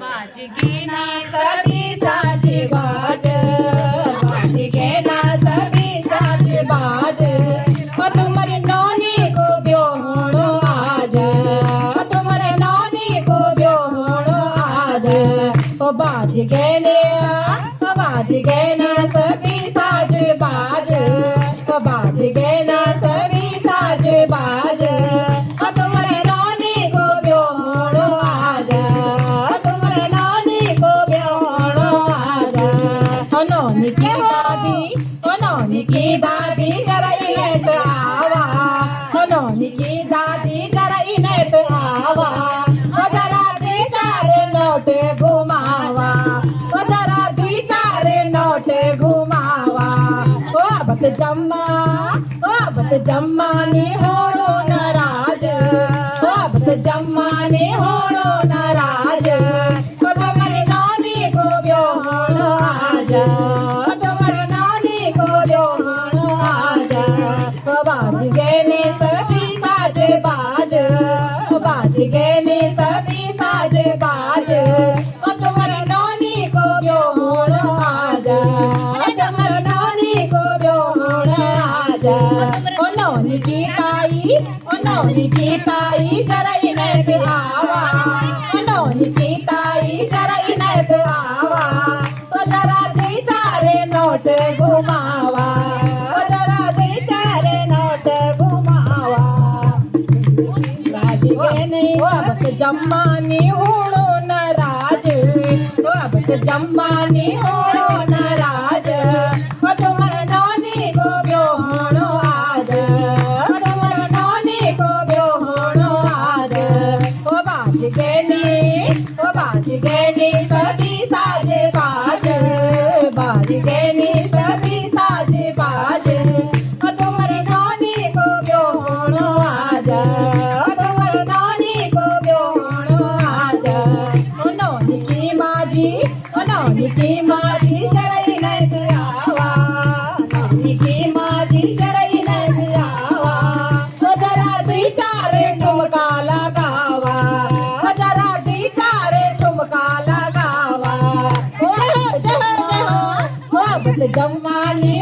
बाजगी ना सभी साज बाज, बाजगे ना सभी साज बाज। तुम्हारे नौनी को ब्योहणो आज, तुम्हारे नौनी को ब्योहणो आज। ओ बाजगे ना सभी साज बाज, ओ बाजगे ना सभी साज बाज। तुम्हारे नौनी को ब्योहणो आज, तुम्हारे नौनी को ब्योहणो आज। नौनी की दादी, नौनी की दादी कराई नेत आवा, नौनी की दादी कराई नेत आवा। जरा दे चार नोट घुमावा, जरा दुई चार नोट घुमावा। बत जम्मा ने होणो नाराज, बत जम्मा ने होणो नाराज। तुम्हारे नौनी को ब्योहणो आज, तुम्हारे नौनी को ब्योहणो आज। बाजगे ने सभी साज बाज, बाजगे ने सभी साज बाज। तुम्हारे नौनी को ब्योहणो आज, तुम्हारे नौनी को ब्योहणो आज। नौनी की ताई, नौनी की ताई जरा इनत आवा, नौनी की ताई जरा इनत आवा। जरा दे चार नोट घुमावा, जरा दे चार नोट घुमावा। बत जम्मानी होणो नाराज, बत जम्मानी होणो नाराज। तुम्हारे नौनी को ब्योहणो आज, तुम्हारे नौनी को ब्योहणो आज। बाजगे ने सभी साज बाज, बाजगे ने सभी साज बाज। तुम्हारे नौनी को ब्योहणो आज, तुम्हारे नौनी को ब्योहणो आज। नौनी की माजी, नौनी की माजी जरा इनत आवा, नौनी की माजी जरा इनत आवा। जरा दुई चार ठुमका लगावा, जरा दुई चार ठुमका लगावा। बत जम्मानी